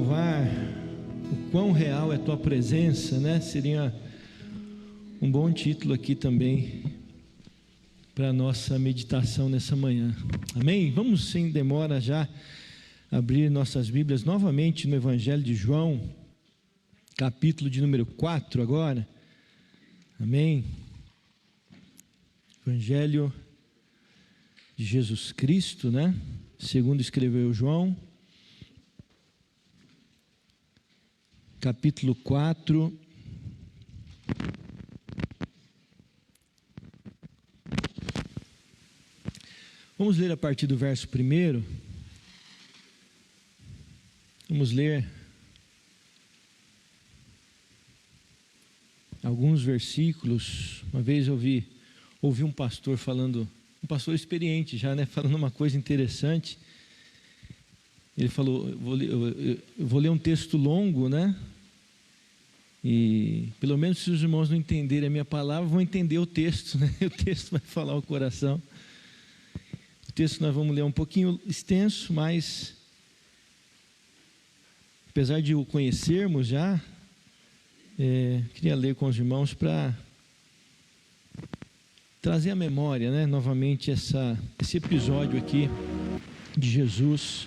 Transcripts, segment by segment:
provar o quão real é tua presença, né? Seria um bom título aqui também para a nossa meditação nessa manhã. Amém? Vamos sem demora já abrir nossas Bíblias novamente no Evangelho de João, capítulo de número 4 agora. Amém? Evangelho de Jesus Cristo, né? Segundo escreveu João, capítulo 4. Vamos ler a partir do verso 1. Vamos ler alguns versículos. Uma vez eu ouvi um pastor falando, um pastor experiente já, né, falando uma coisa interessante. Ele falou, eu vou ler um texto longo, né? E pelo menos se os irmãos não entenderem a minha palavra, vão entender o texto, né? O texto vai falar ao coração. O texto nós vamos ler um pouquinho extenso, mas apesar de o conhecermos já, queria ler com os irmãos para trazer à memória, né, novamente esse episódio aqui de Jesus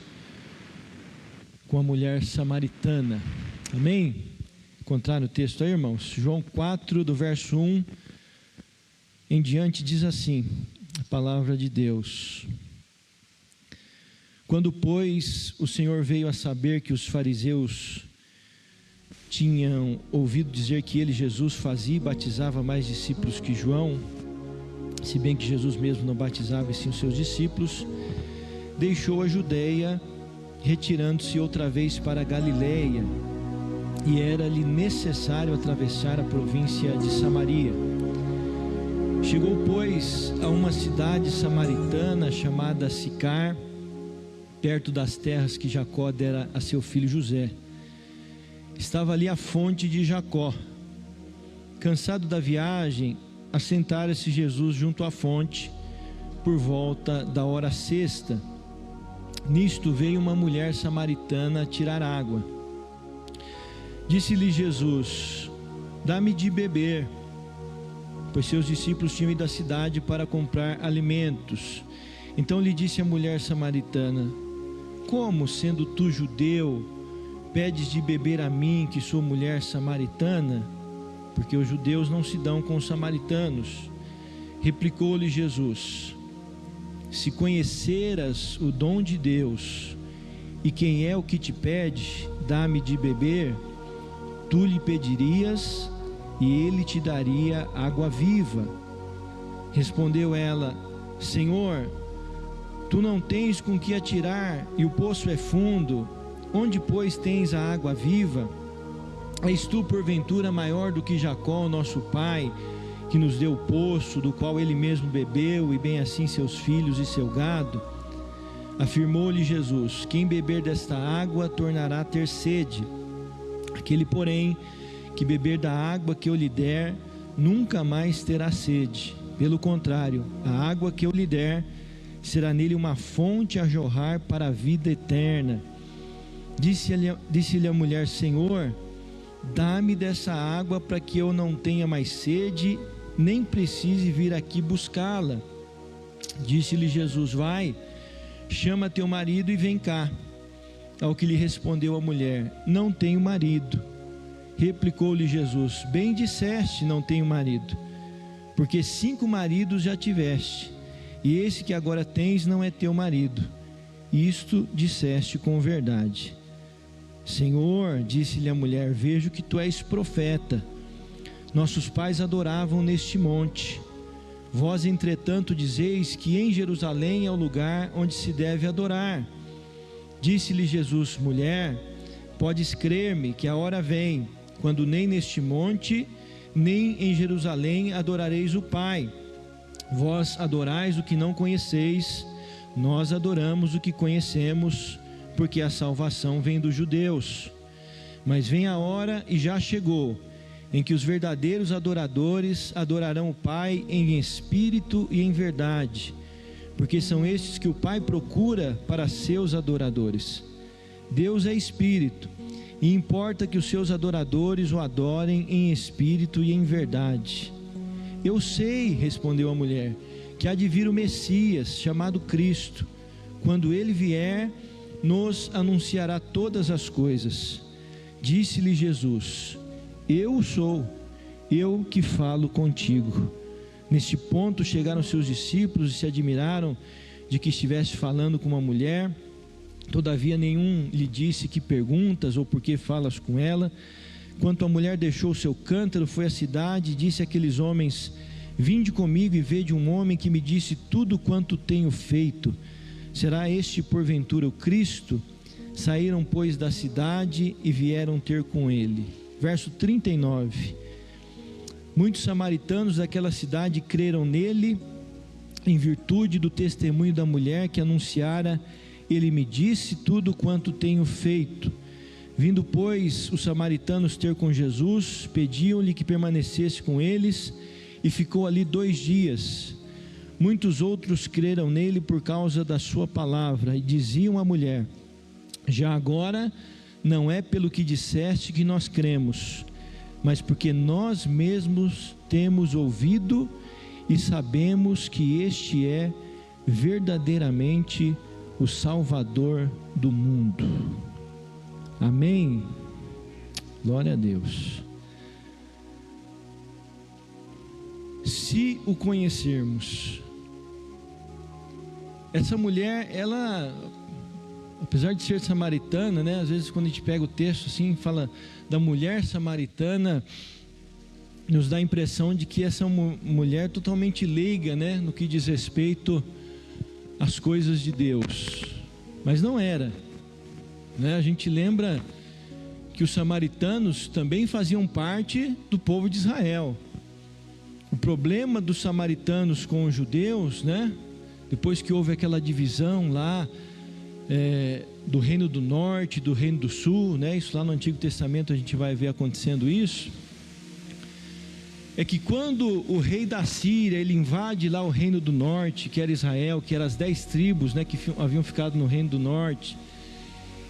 com a mulher samaritana. Amém? Encontraram o texto aí, irmãos? João 4, do verso 1 em diante, diz assim a palavra de Deus: Quando, pois, o Senhor veio a saber que os fariseus tinham ouvido dizer que ele, Jesus, fazia e batizava mais discípulos que João, se bem que Jesus mesmo não batizava e sim os seus discípulos, deixou a Judeia, retirando-se outra vez para a Galileia, e era-lhe necessário atravessar a província de Samaria. Chegou, pois, a uma cidade samaritana chamada Sicar, perto das terras que Jacó dera a seu filho José. Estava ali a fonte de Jacó. Cansado da viagem, assentara-se Jesus junto à fonte, por volta da hora sexta. Nisto veio uma mulher samaritana tirar água. Disse-lhe Jesus: Dá-me de beber, pois seus discípulos tinham ido à cidade para comprar alimentos. Então lhe disse a mulher samaritana: Como, sendo tu judeu, pedes de beber a mim, que sou mulher samaritana? Porque os judeus não se dão com os samaritanos. Replicou-lhe Jesus: Se conheceras o dom de Deus, e quem é o que te pede, dá-me de beber, tu lhe pedirias, e ele te daria água viva. Respondeu ela: Senhor, tu não tens com que atirar, e o poço é fundo. Onde, pois, tens a água viva? És tu, porventura, maior do que Jacó, nosso pai, que nos deu o poço, do qual ele mesmo bebeu, e bem assim seus filhos e seu gado? Afirmou-lhe Jesus: Quem beber desta água tornará a ter sede. Aquele, porém, que beber da água que eu lhe der, nunca mais terá sede. Pelo contrário, a água que eu lhe der será nele uma fonte a jorrar para a vida eterna. Disse-lhe a mulher: Senhor, dá-me dessa água para que eu não tenha mais sede, nem precise vir aqui buscá-la. Disse-lhe Jesus: Vai, chama teu marido e vem cá. Ao que lhe respondeu a mulher: Não tenho marido. Replicou-lhe Jesus: Bem disseste, não tenho marido, porque 5 maridos já tiveste, e esse que agora tens não é teu marido. Isto disseste com verdade. Senhor, disse-lhe a mulher, vejo que tu és profeta. Nossos pais adoravam neste monte. Vós, entretanto, dizeis que em Jerusalém é o lugar onde se deve adorar. Disse-lhe Jesus: Mulher, podes crer-me que a hora vem, quando nem neste monte, nem em Jerusalém adorareis o Pai. Vós adorais o que não conheceis, nós adoramos o que conhecemos, porque a salvação vem dos judeus. Mas vem a hora, e já chegou, em que os verdadeiros adoradores adorarão o Pai em espírito e em verdade, porque são estes que o Pai procura para seus adoradores. Deus é espírito, e importa que os seus adoradores o adorem em espírito e em verdade. Eu sei, respondeu a mulher, que há de vir o Messias, chamado Cristo. Quando ele vier, nos anunciará todas as coisas. Disse-lhe Jesus: eu sou, eu que falo contigo. Neste ponto chegaram seus discípulos e se admiraram de que estivesse falando com uma mulher. Todavia nenhum lhe disse: que perguntas ou por que falas com ela? Quando a mulher deixou o seu cântaro, foi à cidade e disse àqueles homens: vinde comigo e vede um homem que me disse tudo quanto tenho feito. Será este porventura o Cristo? Saíram, pois, da cidade e vieram ter com ele. Verso 39. Muitos samaritanos daquela cidade creram nele, em virtude do testemunho da mulher que anunciara: ele me disse tudo quanto tenho feito. Vindo, pois, os samaritanos ter com Jesus, pediam-lhe que permanecesse com eles, e ficou ali 2 dias. Muitos outros creram nele por causa da sua palavra, e diziam à mulher: já agora não é pelo que disseste que nós cremos, mas porque nós mesmos temos ouvido e sabemos que este é verdadeiramente o Salvador do mundo. Amém? Glória a Deus. Se o conhecermos, essa mulher, ela, apesar de ser samaritana, né? Às vezes quando a gente pega o texto assim, fala da mulher samaritana, nos dá a impressão de que essa mulher totalmente leiga, né? No que diz respeito às coisas de Deus, mas não era, né? A gente lembra que os samaritanos também faziam parte do povo de Israel. O problema dos samaritanos com os judeus, né? Depois que houve aquela divisão lá, do reino do norte, do reino do sul, né? Isso lá no Antigo Testamento a gente vai ver acontecendo isso. É que quando o rei da Síria, ele invade lá o reino do norte, que era Israel, que eram as 10 tribos, né, que haviam ficado no reino do norte,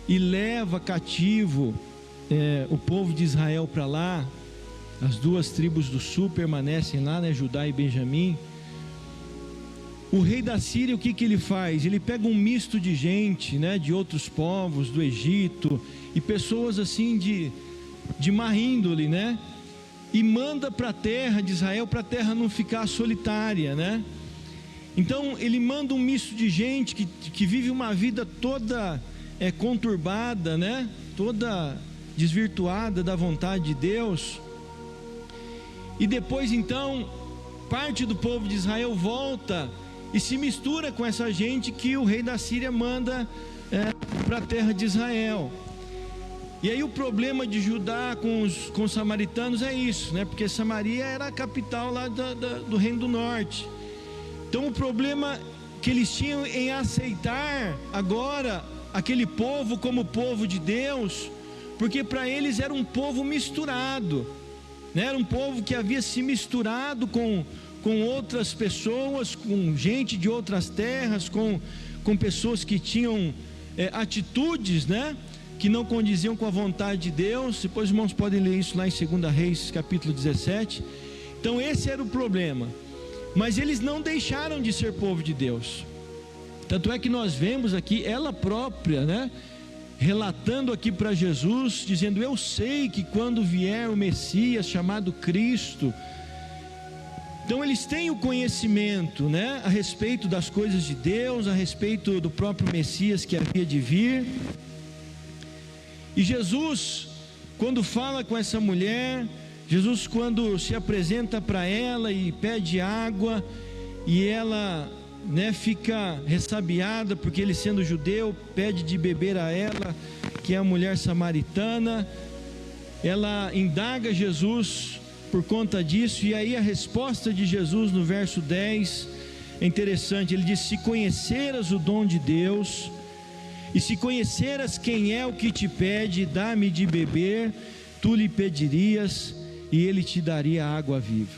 e leva cativo o povo de Israel para lá. As 2 tribos do sul permanecem lá, né, Judá e Benjamim. O rei da Síria, o que ele faz? Ele pega um misto de gente, né, de outros povos, do Egito, e pessoas assim de má índole, né, e manda para a terra de Israel, para a terra não ficar solitária, né? Então ele manda um misto de gente que vive uma vida toda conturbada, né? Toda desvirtuada da vontade de Deus. E depois então parte do povo de Israel volta e se mistura com essa gente que o rei da Síria manda para a terra de Israel. E aí o problema de Judá com os samaritanos é isso, né? Porque Samaria era a capital lá do reino do norte. Então o problema que eles tinham em aceitar agora aquele povo como povo de Deus, porque para eles era um povo misturado, né? Era um povo que havia se misturado com outras pessoas, com gente de outras terras, com pessoas que tinham atitudes, né, que não condiziam com a vontade de Deus. Depois os irmãos podem ler isso lá em 2 Reis capítulo 17. Então esse era o problema, mas eles não deixaram de ser povo de Deus. Tanto é que nós vemos aqui ela própria, né, relatando aqui para Jesus, dizendo: eu sei que quando vier o Messias chamado Cristo. Então eles têm o conhecimento, né, a respeito das coisas de Deus, a respeito do próprio Messias que havia de vir. E Jesus, quando fala com essa mulher, Jesus quando se apresenta para ela e pede água, e ela, né, fica ressabiada, porque ele, sendo judeu, pede de beber a ela, que é a mulher samaritana. Ela indaga Jesus por conta disso, e aí a resposta de Jesus no verso 10 é interessante. Ele diz: se conheceras o dom de Deus, e se conheceras quem é o que te pede, dá-me de beber, tu lhe pedirias, e ele te daria água viva.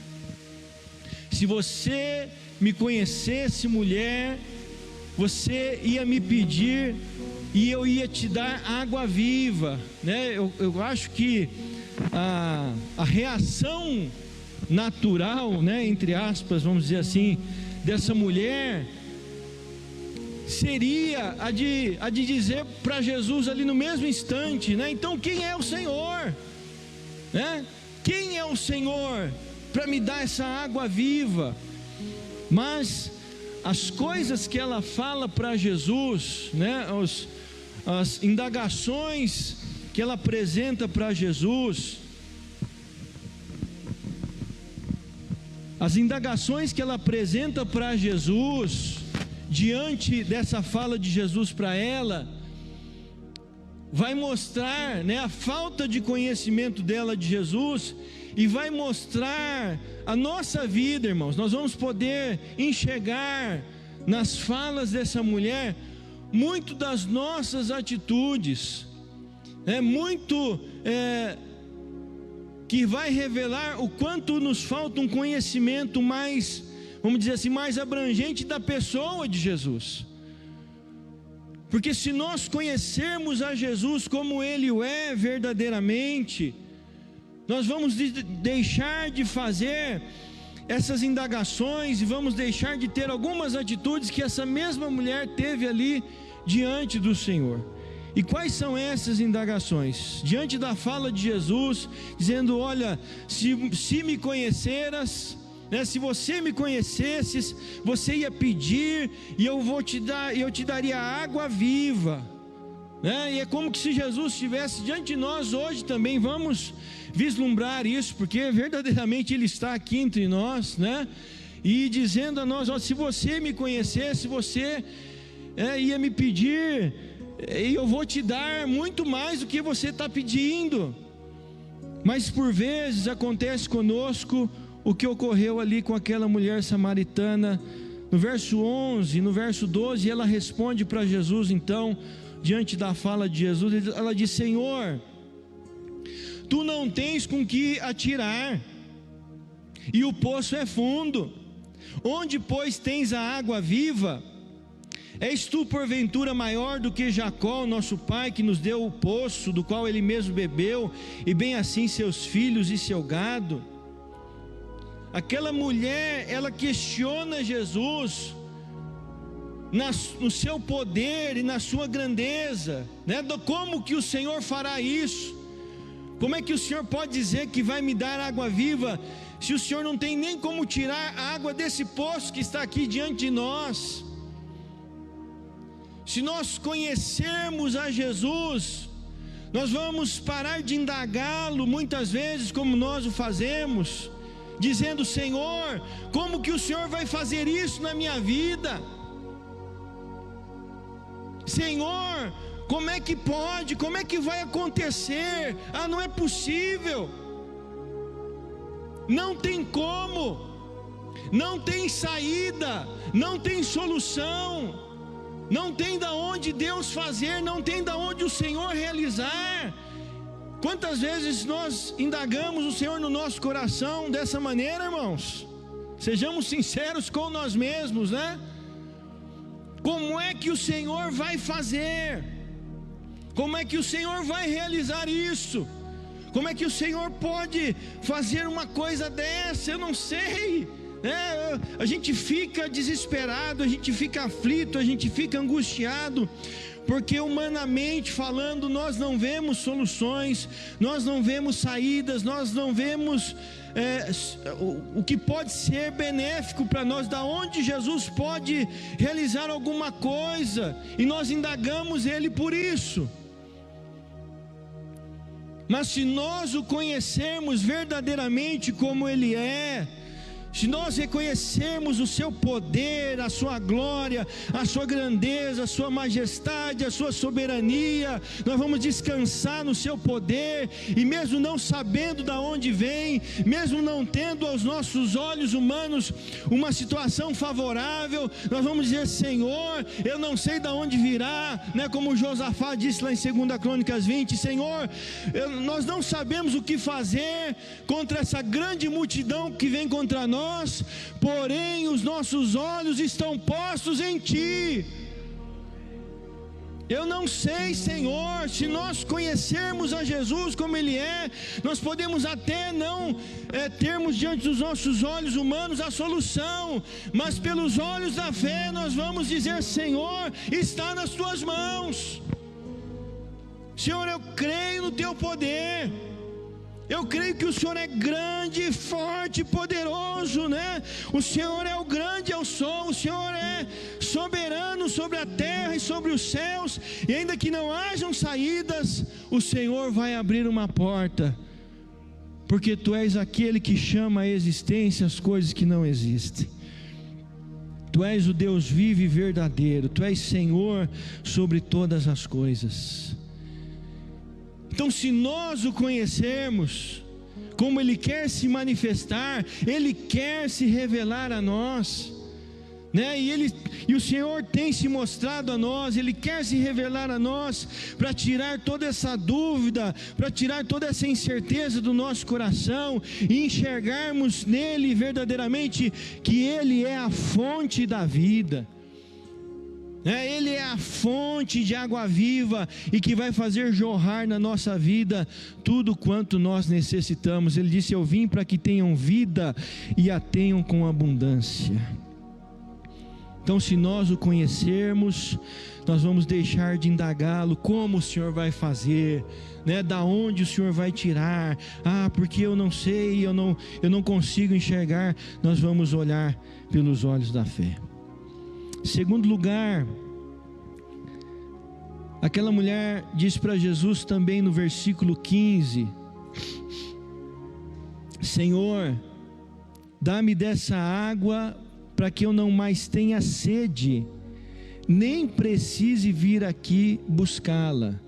Se você me conhecesse, mulher, você ia me pedir e eu ia te dar água viva, né? Eu acho que a reação natural, né, entre aspas, vamos dizer assim, dessa mulher seria a de dizer para Jesus ali no mesmo instante, né? Então quem é o Senhor, né? Quem é o Senhor para me dar essa água viva? Mas as coisas que ela fala para Jesus, né? As indagações que ela apresenta para Jesus, as indagações que ela apresenta para Jesus, diante dessa fala de Jesus para ela, vai mostrar, né, a falta de conhecimento dela de Jesus, e vai mostrar a nossa vida, irmãos. Nós vamos poder enxergar nas falas dessa mulher muito das nossas atitudes, que vai revelar o quanto nos falta um conhecimento mais, vamos dizer assim, mais abrangente da pessoa de Jesus. Porque se nós conhecermos a Jesus como Ele o é verdadeiramente, nós vamos deixar de fazer essas indagações e vamos deixar de ter algumas atitudes que essa mesma mulher teve ali diante do Senhor. E quais são essas indagações? Diante da fala de Jesus, dizendo: olha, se me conheceras, né, se você me conhecesses, você ia pedir e eu te daria água viva, né? E é como que se Jesus estivesse diante de nós hoje também. Vamos vislumbrar isso, porque verdadeiramente Ele está aqui entre nós, né? E dizendo a nós: ó, se você me conhecesse, você ia me pedir, e eu vou te dar muito mais do que você está pedindo. Mas por vezes acontece conosco o que ocorreu ali com aquela mulher samaritana. No verso 11, no verso 12, ela responde para Jesus, então, diante da fala de Jesus, ela diz: Senhor, tu não tens com que atirar, e o poço é fundo, onde pois tens a água viva? És tu porventura maior do que Jacó, nosso pai, que nos deu o poço, do qual ele mesmo bebeu, e bem assim seus filhos e seu gado? Aquela mulher, ela questiona Jesus no seu poder e na sua grandeza, né? Como que o Senhor fará isso? Como é que o Senhor pode dizer que vai me dar água viva, se o Senhor não tem nem como tirar a água desse poço que está aqui diante de nós? Se nós conhecermos a Jesus, nós vamos parar de indagá-lo muitas vezes, como nós o fazemos, dizendo: Senhor, como que o Senhor vai fazer isso na minha vida? Senhor, como é que pode? Como é que vai acontecer? Ah, não é possível, não tem como, não tem saída, não tem solução, não tem da onde Deus fazer, não tem da onde o Senhor realizar. Quantas vezes nós indagamos o Senhor no nosso coração dessa maneira, irmãos? Sejamos sinceros com nós mesmos, né? Como é que o Senhor vai fazer? Como é que o Senhor vai realizar isso? Como é que o Senhor pode fazer uma coisa dessa? Eu não sei. A gente fica desesperado, a gente fica aflito, a gente fica angustiado, porque humanamente falando, nós não vemos soluções, nós não vemos saídas, nós não vemos o que pode ser benéfico para nós, da onde Jesus pode realizar alguma coisa, e nós indagamos Ele por isso. Mas se nós o conhecermos verdadeiramente como Ele é, se nós reconhecermos o seu poder, a sua glória, a sua grandeza, a sua majestade, a sua soberania, nós vamos descansar no seu poder, e mesmo não sabendo de onde vem, mesmo não tendo aos nossos olhos humanos uma situação favorável, nós vamos dizer: Senhor, eu não sei de onde virá, né? Como Josafá disse lá em 2 Crônicas 20, Senhor, nós não sabemos o que fazer contra essa grande multidão que vem contra nós, porém os nossos olhos estão postos em Ti. Eu não sei, Senhor, se nós conhecermos a Jesus como Ele é, nós podemos até não termos diante dos nossos olhos humanos a solução, mas pelos olhos da fé nós vamos dizer: Senhor, está nas Tuas mãos. Senhor, eu creio no Teu poder. Eu creio que o Senhor é grande, forte, poderoso, né? O Senhor é o grande eu sou, o Senhor é soberano sobre a terra e sobre os céus, e ainda que não hajam saídas, o Senhor vai abrir uma porta, porque Tu és aquele que chama à existência as coisas que não existem. Tu és o Deus vivo e verdadeiro, Tu és Senhor sobre todas as coisas. Então, se nós o conhecermos como Ele quer se manifestar, Ele quer se revelar a nós, né? E o Senhor tem se mostrado a nós, Ele quer se revelar a nós, para tirar toda essa dúvida, para tirar toda essa incerteza do nosso coração, e enxergarmos nele verdadeiramente que Ele é a fonte da vida. Ele é a fonte de água viva e que vai fazer jorrar na nossa vida tudo quanto nós necessitamos. Ele disse: eu vim para que tenham vida e a tenham com abundância. Então, se nós o conhecermos, nós vamos deixar de indagá-lo, como o Senhor vai fazer, né? Da onde o Senhor vai tirar, porque eu não sei, eu não consigo enxergar. Nós vamos olhar pelos olhos da fé. Segundo lugar, aquela mulher disse para Jesus também no versículo 15: Senhor, dá-me dessa água para que eu não mais tenha sede, nem precise vir aqui buscá-la.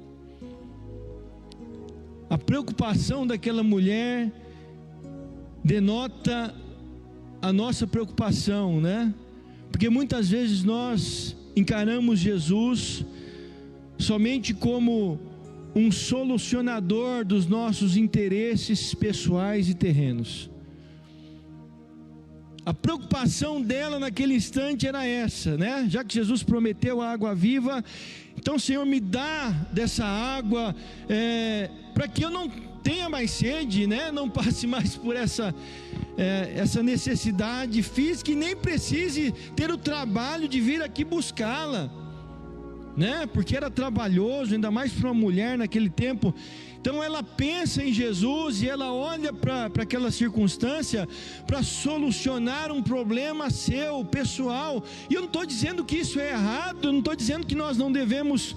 A preocupação daquela mulher denota a nossa preocupação, né? Porque muitas vezes nós encaramos Jesus somente como um solucionador dos nossos interesses pessoais e terrenos. A preocupação dela naquele instante era essa, né? Já que Jesus prometeu a água viva, então, Senhor, me dá dessa água, para que eu não tenha mais sede, né? Não passe mais por essa necessidade física, e nem precise ter o trabalho de vir aqui buscá-la, né? Porque era trabalhoso, ainda mais para uma mulher naquele tempo. Então ela pensa em Jesus e ela olha para aquela circunstância para solucionar um problema seu, pessoal. E eu não estou dizendo que isso é errado, eu não estou dizendo que nós não devemos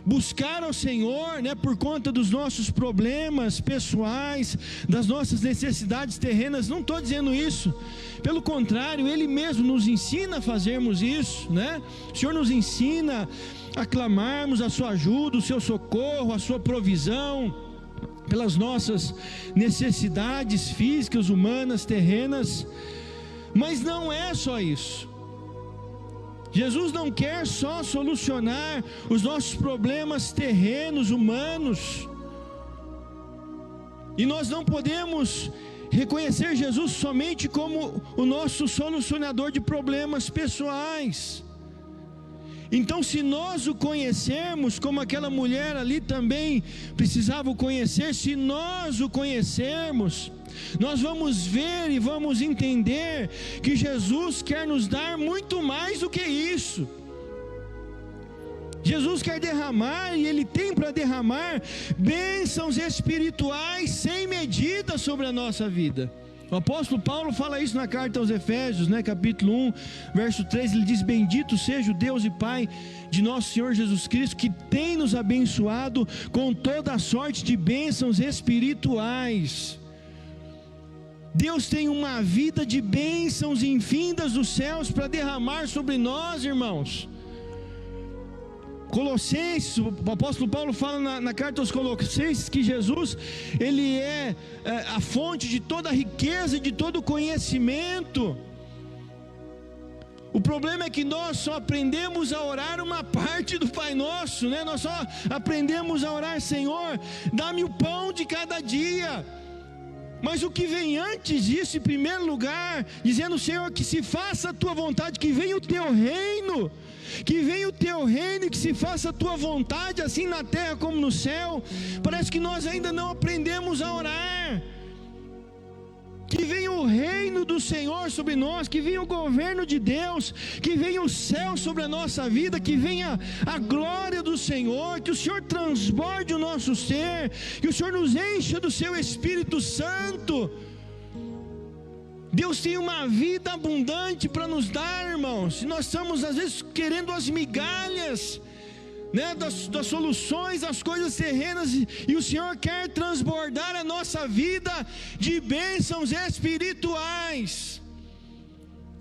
buscar ao Senhor, né, por conta dos nossos problemas pessoais, das nossas necessidades terrenas. Não estou dizendo isso, pelo contrário, Ele mesmo nos ensina a fazermos isso, né? O Senhor nos ensina a clamarmos a sua ajuda, o seu socorro, a sua provisão pelas nossas necessidades físicas, humanas, terrenas. Mas não é só isso. Jesus não quer só solucionar os nossos problemas terrenos, humanos, e nós não podemos reconhecer Jesus somente como o nosso solucionador de problemas pessoais. Então, se nós o conhecermos, como aquela mulher ali também precisava o conhecer, se nós o conhecermos, nós vamos ver e vamos entender que Jesus quer nos dar muito mais do que isso. Jesus quer derramar, e Ele tem para derramar bênçãos espirituais sem medida sobre a nossa vida. O apóstolo Paulo fala isso na carta aos Efésios, né, capítulo 1, verso 3, ele diz: bendito seja o Deus e Pai de nosso Senhor Jesus Cristo, que tem nos abençoado com toda a sorte de bênçãos espirituais. Deus tem uma vida de bênçãos infindas dos céus para derramar sobre nós, irmãos. Colossenses, o apóstolo Paulo fala na carta aos Colossenses que Jesus, Ele é a fonte de toda a riqueza e de todo o conhecimento. O problema é que nós só aprendemos a orar uma parte do Pai Nosso, né? Nós só aprendemos a orar: Senhor, dá-me o pão de cada dia. Mas o que vem antes disso, em primeiro lugar, dizendo: Senhor, que se faça a tua vontade, que venha o teu reino, que venha o teu reino e que se faça a tua vontade, assim na terra como no céu. Parece que nós ainda não aprendemos a orar. Que venha o reino do Senhor sobre nós, que venha o governo de Deus, que venha o céu sobre a nossa vida, que venha a glória do Senhor, que o Senhor transborde o nosso ser, que o Senhor nos encha do seu Espírito Santo. Deus tem uma vida abundante para nos dar, irmãos, e nós estamos às vezes querendo as migalhas, né, das soluções, das coisas terrenas, e o Senhor quer transbordar a nossa vida de bênçãos espirituais.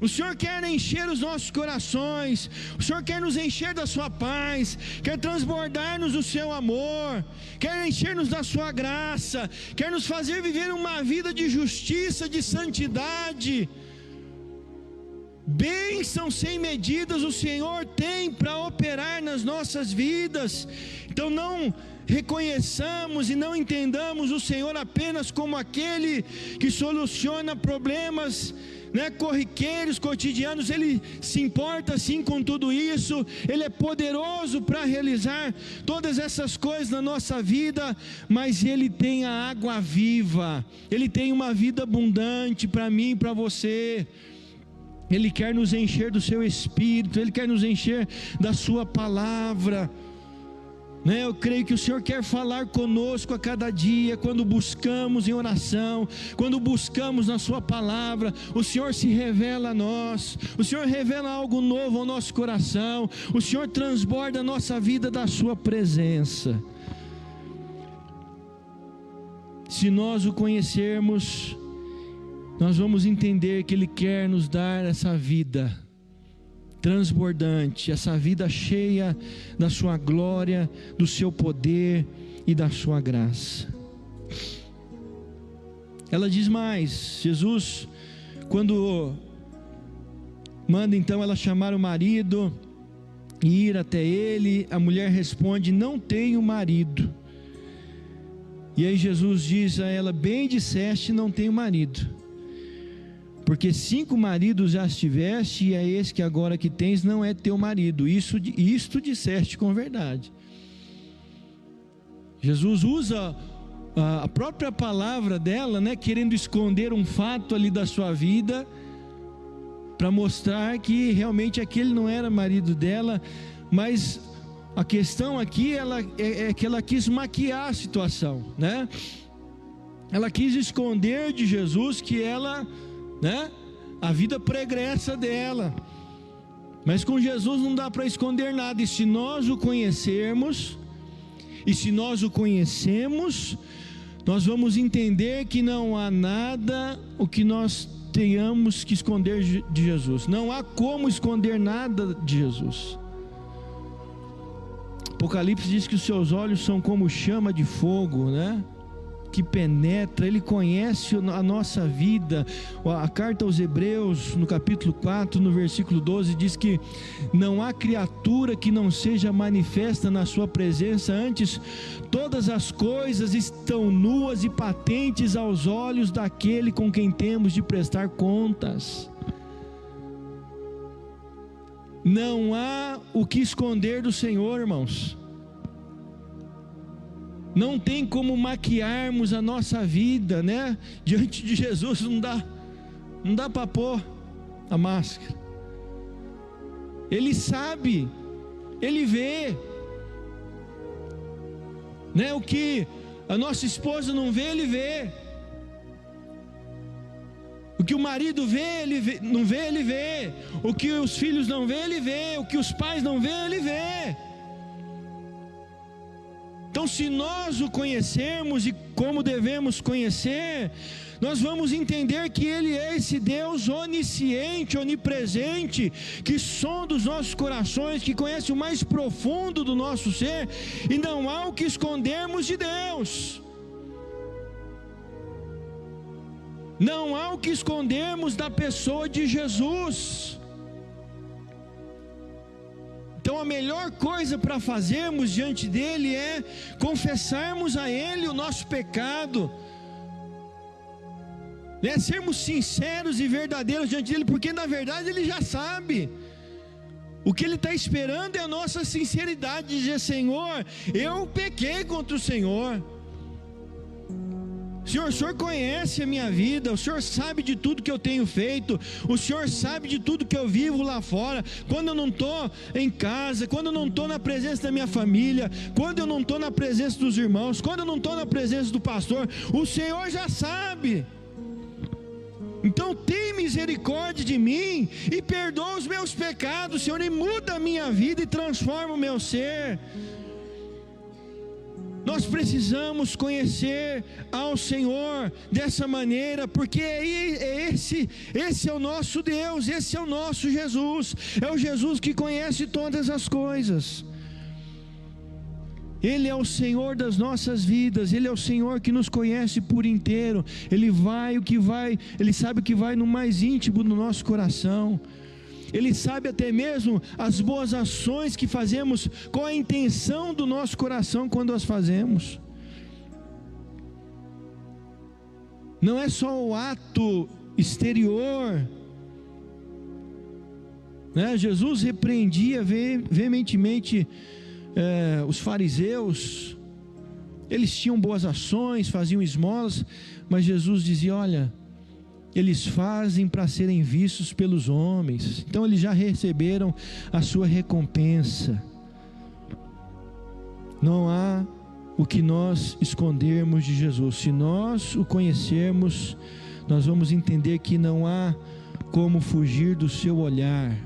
O Senhor quer encher os nossos corações, o Senhor quer nos encher da sua paz, quer transbordar-nos do seu amor, quer encher-nos da sua graça, quer nos fazer viver uma vida de justiça, de santidade. Bênçãos sem medidas o Senhor tem para operar nas nossas vidas. Então não reconheçamos e não entendamos o Senhor apenas como aquele que soluciona problemas, né, corriqueiros, cotidianos. Ele se importa sim com tudo isso, Ele é poderoso para realizar todas essas coisas na nossa vida, mas Ele tem a água viva, Ele tem uma vida abundante para mim e para você. Ele quer nos encher do seu Espírito, Ele quer nos encher da sua palavra, né? Eu creio que o Senhor quer falar conosco a cada dia, quando buscamos em oração, quando buscamos na sua palavra. O Senhor se revela a nós, o Senhor revela algo novo ao nosso coração, o Senhor transborda a nossa vida da sua presença. Se nós o conhecermos, nós vamos entender que Ele quer nos dar essa vida transbordante, essa vida cheia da sua glória, do seu poder e da sua graça. Ela diz mais, Jesus, quando manda então ela chamar o marido e ir até ele, a mulher responde: não tenho marido. E aí Jesus diz a ela: bem disseste, não tenho marido. Porque 5 maridos já tiveste, e é esse que agora que tens não é teu marido. Isto disseste com verdade. Jesus usa a própria palavra dela, né, querendo esconder um fato ali da sua vida, para mostrar que realmente aquele não era marido dela. Mas a questão aqui é que ela quis maquiar a situação, né? Ela quis esconder de Jesus que ela, né, a vida pregressa dela. Mas com Jesus não dá para esconder nada. E se nós o conhecermos, e se nós o conhecemos, nós vamos entender que não há nada o que nós tenhamos que esconder de Jesus. Não há como esconder nada de Jesus. Apocalipse diz que os seus olhos são como chama de fogo, né, que penetra. Ele conhece a nossa vida. A carta aos Hebreus, no capítulo 4, no versículo 12, diz que não há criatura que não seja manifesta na sua presença, antes todas as coisas estão nuas e patentes aos olhos daquele com quem temos de prestar contas. Não há o que esconder do Senhor, irmãos. Não tem como maquiarmos a nossa vida, né? Diante de Jesus não dá para pôr a máscara. Ele sabe, Ele vê, né? O que a nossa esposa não vê, Ele vê. O que o marido vê, não vê, Ele vê. O que os filhos não vê, Ele vê. O que os pais não vê, Ele vê. Então, se nós o conhecermos, e como devemos conhecer, nós vamos entender que Ele é esse Deus onisciente, onipresente, que sonda os nossos corações, que conhece o mais profundo do nosso ser, e não há o que escondermos de Deus. Não há o que escondermos da pessoa de Jesus. Então a melhor coisa para fazermos diante dEle é confessarmos a Ele o nosso pecado, né? Sermos sinceros e verdadeiros diante dele, porque na verdade ele já sabe. O que ele está esperando é a nossa sinceridade, dizer: Senhor, eu pequei contra o Senhor. Senhor, o Senhor conhece a minha vida, o Senhor sabe de tudo que eu tenho feito, o Senhor sabe de tudo que eu vivo lá fora, quando eu não estou em casa, quando eu não estou na presença da minha família, quando eu não estou na presença dos irmãos, quando eu não estou na presença do pastor, o Senhor já sabe. Então tem misericórdia de mim e perdoa os meus pecados, Senhor, e muda a minha vida e transforma o meu ser. Nós precisamos conhecer ao Senhor dessa maneira, porque esse é o nosso Deus, esse é o nosso Jesus, é o Jesus que conhece todas as coisas. Ele é o Senhor das nossas vidas, Ele é o Senhor que nos conhece por inteiro. Ele sabe o que vai no mais íntimo do nosso coração. Ele sabe até mesmo as boas ações que fazemos, qual a intenção do nosso coração quando as fazemos. Não é só o ato exterior, né? Jesus repreendia veementemente os fariseus. Eles tinham boas ações, faziam esmolas, mas Jesus dizia: olha, eles fazem para serem vistos pelos homens. Então eles já receberam a sua recompensa. Não há o que nós escondermos de Jesus. Se nós o conhecermos, nós vamos entender que não há como fugir do seu olhar,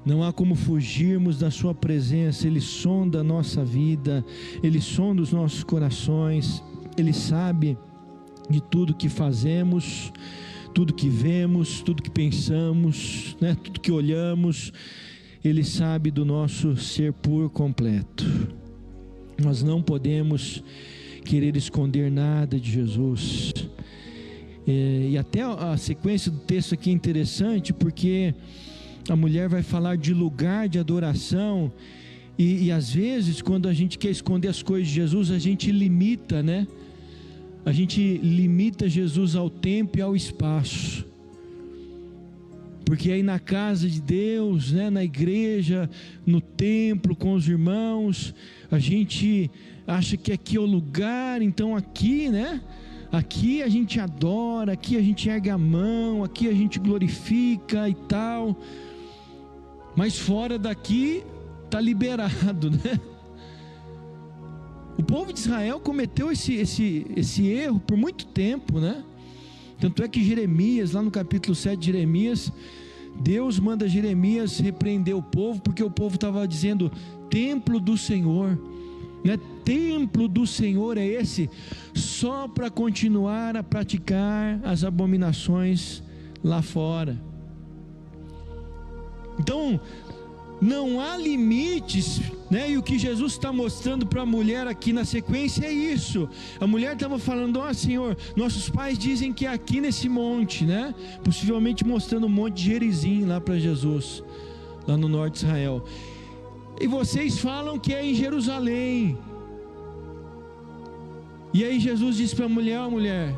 não há como fugirmos da sua presença. Ele sonda a nossa vida, Ele sonda os nossos corações, Ele sabe de tudo que fazemos, tudo que vemos, tudo que pensamos, né? Tudo que olhamos. Ele sabe do nosso ser por completo. Nós não podemos querer esconder nada de Jesus. E até a sequência do texto aqui é interessante, porque a mulher vai falar de lugar de adoração, e às vezes quando a gente quer esconder as coisas de Jesus, a gente limita, né? A gente limita Jesus ao tempo e ao espaço, porque aí na casa de Deus, né, na igreja, no templo, com os irmãos, a gente acha que aqui é o lugar. Então aqui, né, aqui a gente adora, aqui a gente ergue a mão, aqui a gente glorifica e tal, mas fora daqui está liberado, né? O povo de Israel cometeu esse erro por muito tempo, né? Tanto é que Jeremias, lá no capítulo 7 de Jeremias, Deus manda Jeremias repreender o povo, porque o povo estava dizendo: templo do Senhor, né? Templo do Senhor é esse, só para continuar a praticar as abominações lá fora. Então não há limites, né? E o que Jesus está mostrando para a mulher aqui na sequência é isso. A mulher estava falando: ó Senhor, nossos pais dizem que é aqui nesse monte, né? Possivelmente mostrando o monte de Gerizim lá para Jesus, lá no norte de Israel. E vocês falam que é em Jerusalém. E aí Jesus disse para a mulher: ó mulher,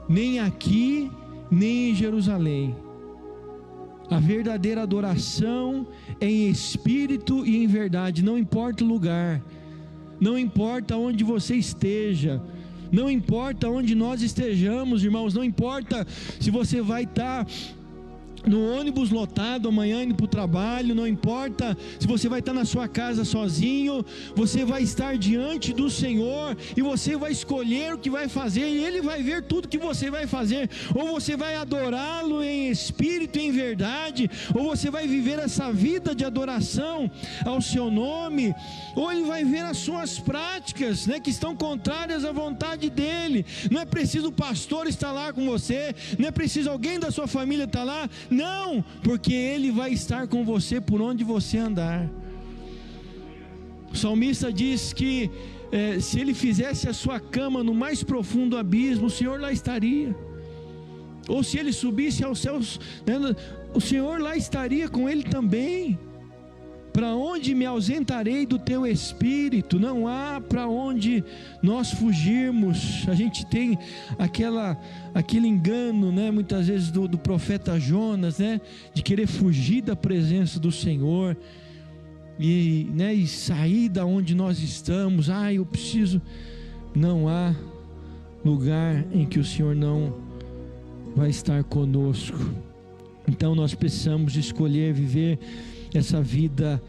nem aqui nem em Jerusalém. A verdadeira adoração é em espírito e em verdade. Não importa o lugar, não importa onde você esteja, não importa onde nós estejamos, irmãos. Não importa se você vai estar no ônibus lotado amanhã indo para o trabalho, não importa se você vai estar na sua casa sozinho, você vai estar diante do Senhor e você vai escolher o que vai fazer, e Ele vai ver tudo que você vai fazer. Ou você vai adorá-lo em espírito e em verdade, ou você vai viver essa vida de adoração ao seu nome, ou Ele vai ver as suas práticas, né, que estão contrárias à vontade dEle. Não é preciso o pastor estar lá com você, não é preciso alguém da sua família estar lá. Não, porque Ele vai estar com você por onde você andar. O salmista diz que se Ele fizesse a sua cama no mais profundo abismo, o Senhor lá estaria. Ou se Ele subisse aos céus, né, o Senhor lá estaria com Ele também. Para onde me ausentarei do teu Espírito? Não há para onde nós fugirmos. A gente tem aquele engano, né, muitas vezes do profeta Jonas, né, de querer fugir da presença do Senhor e sair da onde nós estamos. Eu preciso. Não há lugar em que o Senhor não vai estar conosco. Então nós precisamos escolher viver essa vida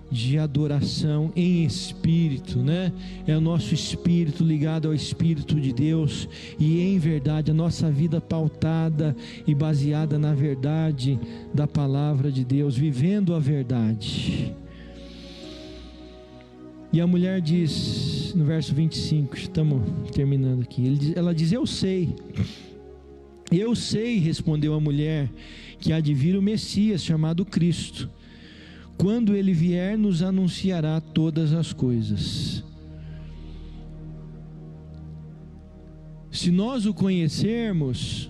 de adoração em espírito, né? É o nosso espírito ligado ao Espírito de Deus, e em verdade, a nossa vida pautada e baseada na verdade da palavra de Deus, vivendo a verdade. E a mulher diz, no verso 25, estamos terminando aqui, ela diz: eu sei, respondeu a mulher, que há de vir o Messias, chamado Cristo. Quando ele vier, nos anunciará todas as coisas. Se nós o conhecermos,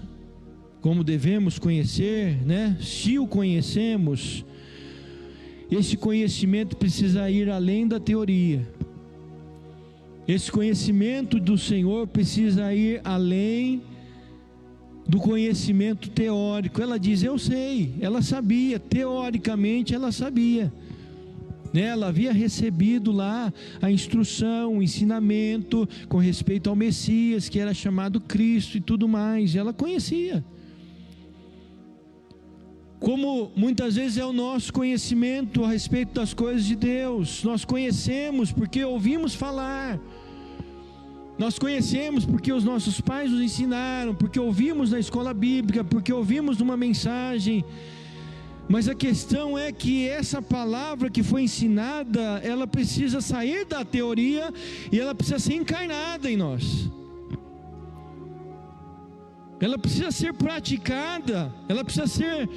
como devemos conhecer, né? Se o conhecemos, esse conhecimento precisa ir além da teoria. Esse conhecimento do Senhor precisa ir além do conhecimento teórico. Ela diz: eu sei. Ela sabia, teoricamente ela sabia, né? Ela havia recebido lá a instrução, o ensinamento com respeito ao Messias, que era chamado Cristo e tudo mais. Ela conhecia. Como muitas vezes é o nosso conhecimento a respeito das coisas de Deus. Nós conhecemos porque ouvimos falar. Nós conhecemos porque os nossos pais nos ensinaram, porque ouvimos na escola bíblica, porque ouvimos numa mensagem. Mas a questão é que essa palavra que foi ensinada, ela precisa sair da teoria e ela precisa ser encarnada em nós. Ela precisa ser praticada, ela precisa ser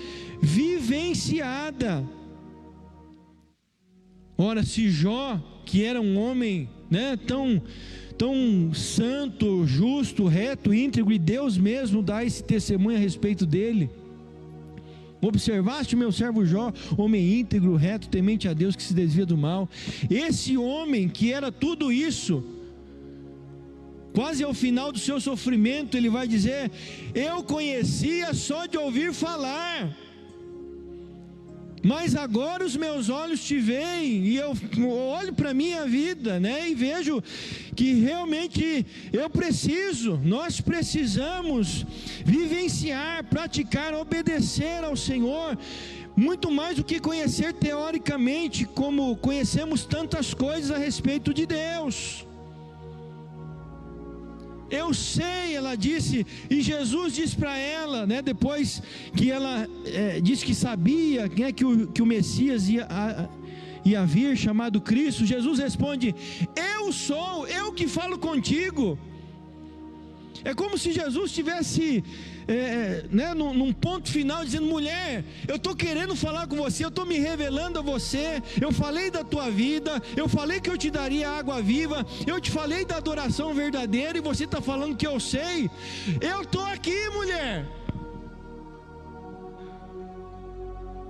vivenciada. Ora, se Jó, que era um homem, né, tão santo, justo, reto, íntegro, e Deus mesmo dá esse testemunho a respeito dele: observaste meu servo Jó, homem íntegro, reto, temente a Deus, que se desvia do mal. Esse homem que era tudo isso, quase ao final do seu sofrimento, ele vai dizer: eu conhecia só de ouvir falar, mas agora os meus olhos te veem, e eu olho para a minha vida, né, e vejo que realmente nós precisamos vivenciar, praticar, obedecer ao Senhor, muito mais do que conhecer teoricamente, como conhecemos tantas coisas a respeito de Deus. Eu sei, ela disse, e Jesus disse para ela, né, depois que ela disse que sabia, né, que o Messias ia vir, chamado Cristo, Jesus responde: eu sou, eu que falo contigo. É como se Jesus estivesse num ponto final, dizendo: mulher, eu estou querendo falar com você, eu estou me revelando a você, eu falei da tua vida, eu falei que eu te daria água viva, eu te falei da adoração verdadeira, e você está falando que eu sei. Eu estou aqui, mulher.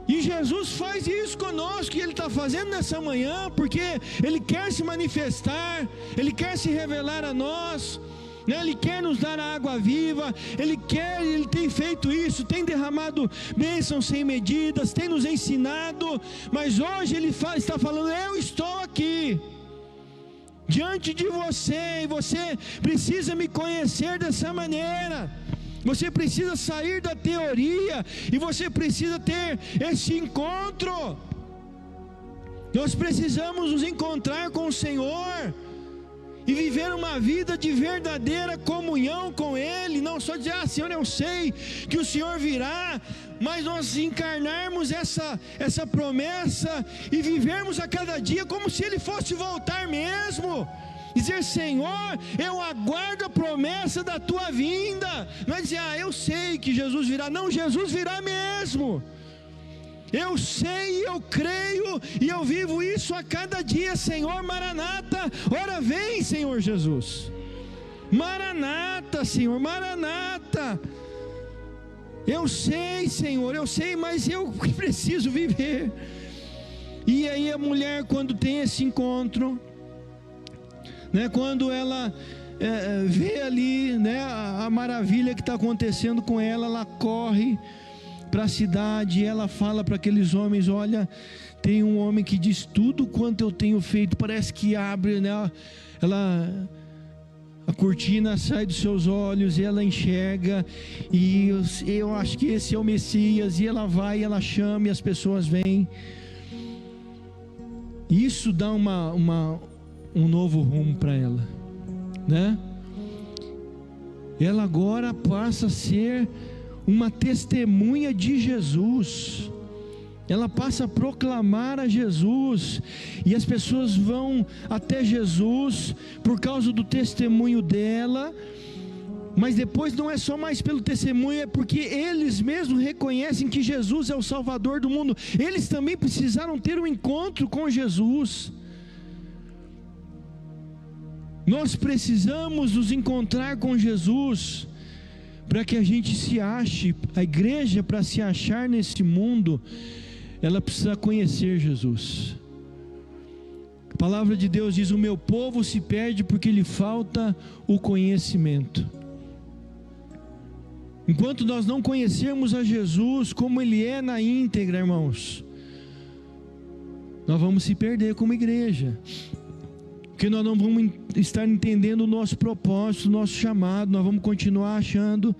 E Jesus faz isso conosco, e Ele está fazendo nessa manhã, porque Ele quer se manifestar, Ele quer se revelar a nós, né? Ele quer nos dar a água viva, Ele tem feito isso, tem derramado bênçãos sem medidas, tem nos ensinado, mas hoje Ele está falando: eu estou aqui diante de você, e você precisa me conhecer dessa maneira. Você precisa sair da teoria, e você precisa ter esse encontro. Nós precisamos nos encontrar com o Senhor e viver uma vida de verdadeira comunhão com Ele. Não só dizer: Senhor, eu sei que o Senhor virá, mas nós encarnarmos essa promessa e vivermos a cada dia como se Ele fosse voltar mesmo. Dizer: Senhor, eu aguardo a promessa da tua vinda. Não é dizer: eu sei que Jesus virá. Não, Jesus virá mesmo. Eu sei, eu creio, e eu vivo isso a cada dia. Senhor, Maranata, ora vem, Senhor Jesus. Maranata, Senhor, Maranata. Eu sei, Senhor, eu sei, mas eu preciso viver. E aí a mulher, quando tem esse encontro, né, quando ela vê ali, né, a maravilha que está acontecendo com ela, ela corre para a cidade e ela fala para aqueles homens: olha, tem um homem que diz tudo quanto eu tenho feito. Parece que abre, né, a cortina sai dos seus olhos e ela enxerga, e eu acho que esse é o Messias. E ela vai, ela chama e as pessoas vêm. Isso dá um novo rumo para ela, né? Ela agora passa a ser uma testemunha de Jesus. Ela passa a proclamar a Jesus, e as pessoas vão até Jesus por causa do testemunho dela. Mas depois não é só mais pelo testemunho, é porque eles mesmos reconhecem que Jesus é o Salvador do mundo. Eles também precisaram ter um encontro com Jesus. Nós precisamos nos encontrar com Jesus para que a gente se ache. A igreja, para se achar nesse mundo, ela precisa conhecer Jesus. A palavra de Deus diz: o meu povo se perde porque lhe falta o conhecimento. Enquanto nós não conhecermos a Jesus como Ele é na íntegra, irmãos, nós vamos se perder como igreja, porque nós não vamos estar entendendo o nosso propósito, o nosso chamado. Nós vamos continuar achando,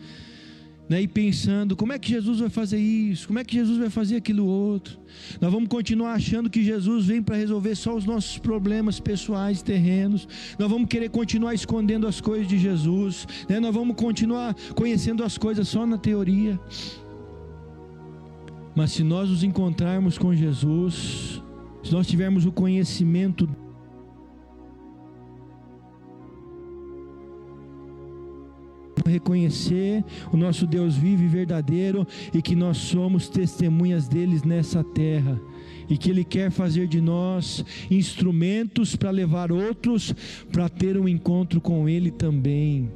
né, e pensando: como é que Jesus vai fazer isso? Como é que Jesus vai fazer aquilo outro? Nós vamos continuar achando que Jesus vem para resolver só os nossos problemas pessoais, terrenos. Nós vamos querer continuar escondendo as coisas de Jesus, né? Nós vamos continuar conhecendo as coisas só na teoria. Mas se nós nos encontrarmos com Jesus, se nós tivermos o conhecimento, reconhecer o nosso Deus vivo e verdadeiro, e que nós somos testemunhas deles nessa terra, e que Ele quer fazer de nós instrumentos para levar outros para ter um encontro com Ele também.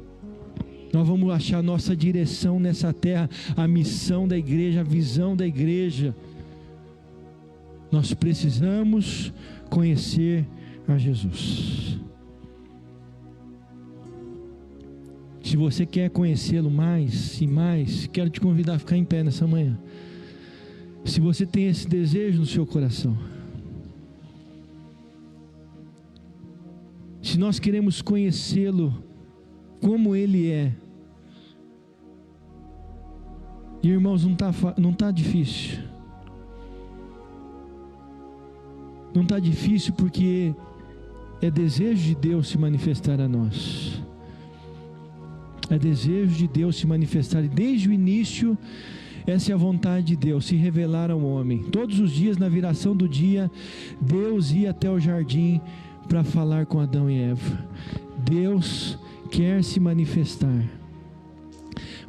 Nós vamos achar nossa direção nessa terra, a missão da igreja, a visão da igreja. Nós precisamos conhecer a Jesus. Se você quer conhecê-lo mais e mais, quero te convidar a ficar em pé nessa manhã. Se você tem esse desejo no seu coração, se nós queremos conhecê-lo como Ele é, e irmãos, não está difícil. Não está difícil, porque é desejo de Deus se manifestar a nós. É desejo de Deus se manifestar, e desde o início essa é a vontade de Deus, se revelar ao homem. Todos os dias, na viração do dia, Deus ia até o jardim para falar com Adão e Eva. Deus quer se manifestar,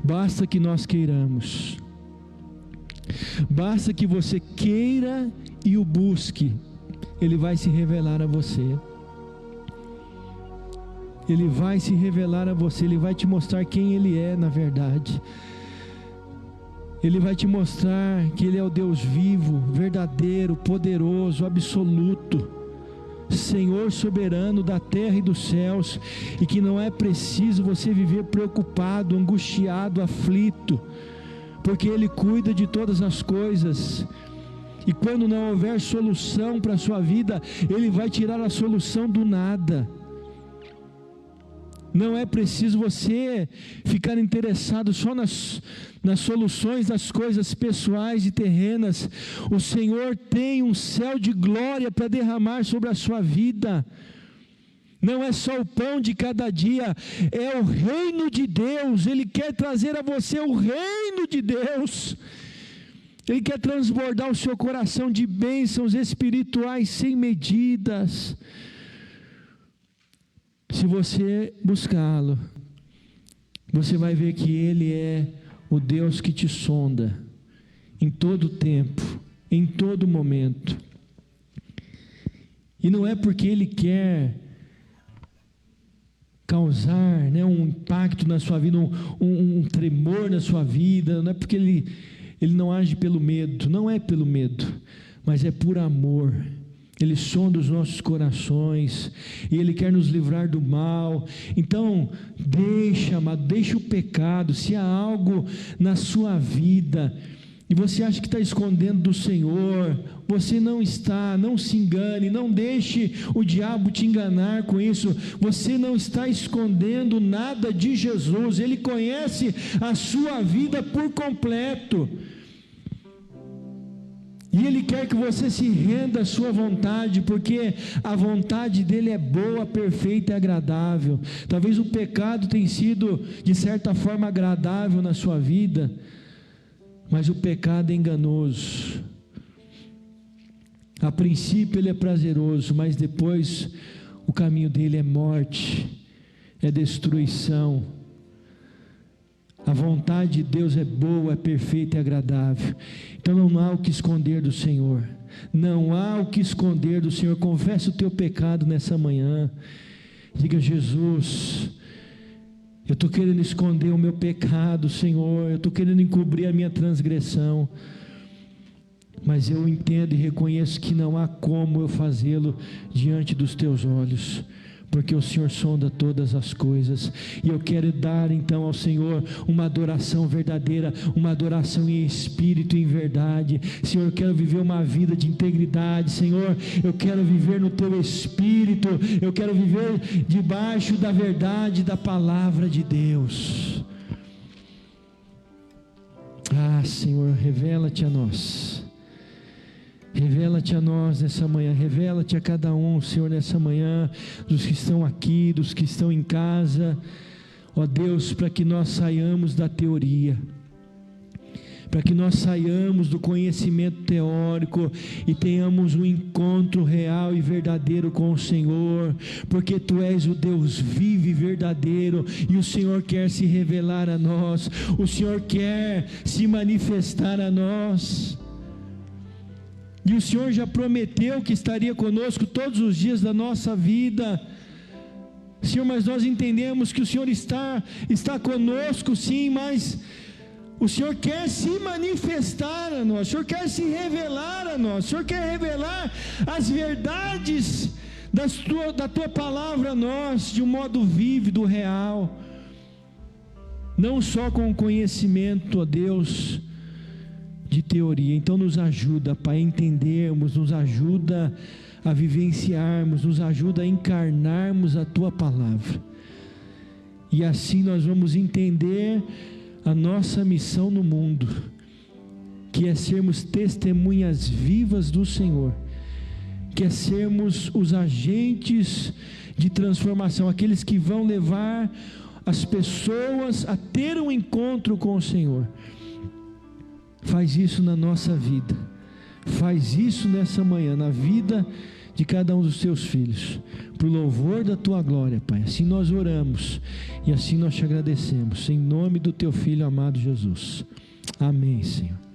basta que nós queiramos, basta que você queira e o busque. Ele vai se revelar a você. Ele vai se revelar a você, Ele vai te mostrar quem Ele é na verdade. Ele vai te mostrar que Ele é o Deus vivo, verdadeiro, poderoso, absoluto, Senhor soberano da terra e dos céus, e que não é preciso você viver preocupado, angustiado, aflito, porque Ele cuida de todas as coisas. E quando não houver solução para a sua vida, Ele vai tirar a solução do nada. Não é preciso você ficar interessado só nas soluções das coisas pessoais e terrenas. O Senhor tem um céu de glória para derramar sobre a sua vida. Não é só o pão de cada dia, é o reino de Deus. Ele quer trazer a você o reino de Deus. Ele quer transbordar o seu coração de bênçãos espirituais sem medidas. Se você buscá-lo, você vai ver que Ele é o Deus que te sonda em todo tempo, em todo momento. E não é porque Ele quer causar, né, um impacto na sua vida, um tremor na sua vida, não é porque Ele não age pelo medo, não é pelo medo, mas é por amor. Ele sonda os nossos corações, e Ele quer nos livrar do mal. Então, amado, deixa o pecado. Se há algo na sua vida, e você acha que está escondendo do Senhor, você não está, não se engane, não deixe o diabo te enganar com isso. Você não está escondendo nada de Jesus, Ele conhece a sua vida por completo. E Ele quer que você se renda à sua vontade, porque a vontade dEle é boa, perfeita e agradável. Talvez o pecado tenha sido, de certa forma, agradável na sua vida, mas o pecado é enganoso. A princípio ele é prazeroso, mas depois o caminho dele é morte, é destruição. A vontade de Deus é boa, é perfeita e agradável. Então não há o que esconder do Senhor. Não há o que esconder do Senhor. Confesse o teu pecado nessa manhã. Diga: Jesus, eu estou querendo esconder o meu pecado, Senhor. Eu estou querendo encobrir a minha transgressão. Mas eu entendo e reconheço que não há como eu fazê-lo diante dos teus olhos, porque o Senhor sonda todas as coisas. E eu quero dar então ao Senhor uma adoração verdadeira, uma adoração em espírito e em verdade. Senhor, eu quero viver uma vida de integridade. Senhor, eu quero viver no teu espírito, eu quero viver debaixo da verdade da palavra de Deus. Ah, Senhor, revela-te a nós. Revela-te a nós nessa manhã, revela-te a cada um, Senhor, nessa manhã, dos que estão aqui, dos que estão em casa, ó Deus, para que nós saiamos da teoria, para que nós saiamos do conhecimento teórico e tenhamos um encontro real e verdadeiro com o Senhor, porque Tu és o Deus vivo e verdadeiro, e o Senhor quer se revelar a nós, o Senhor quer se manifestar a nós. E o Senhor já prometeu que estaria conosco todos os dias da nossa vida, Senhor, mas nós entendemos que o Senhor está conosco sim, mas o Senhor quer se manifestar a nós, o Senhor quer se revelar a nós, o Senhor quer revelar as verdades da Tua palavra a nós, de um modo vívido, real, não só com conhecimento, ó Deus, de teoria. Então nos ajuda, Pai, a entendermos, nos ajuda a vivenciarmos, nos ajuda a encarnarmos a Tua palavra, e assim nós vamos entender a nossa missão no mundo, que é sermos testemunhas vivas do Senhor, que é sermos os agentes de transformação, aqueles que vão levar as pessoas a ter um encontro com o Senhor. Faz isso na nossa vida, faz isso nessa manhã, na vida de cada um dos Teus filhos, para o louvor da Tua glória, Pai. Assim nós oramos e assim nós te agradecemos, em nome do Teu Filho amado Jesus. Amém, Senhor.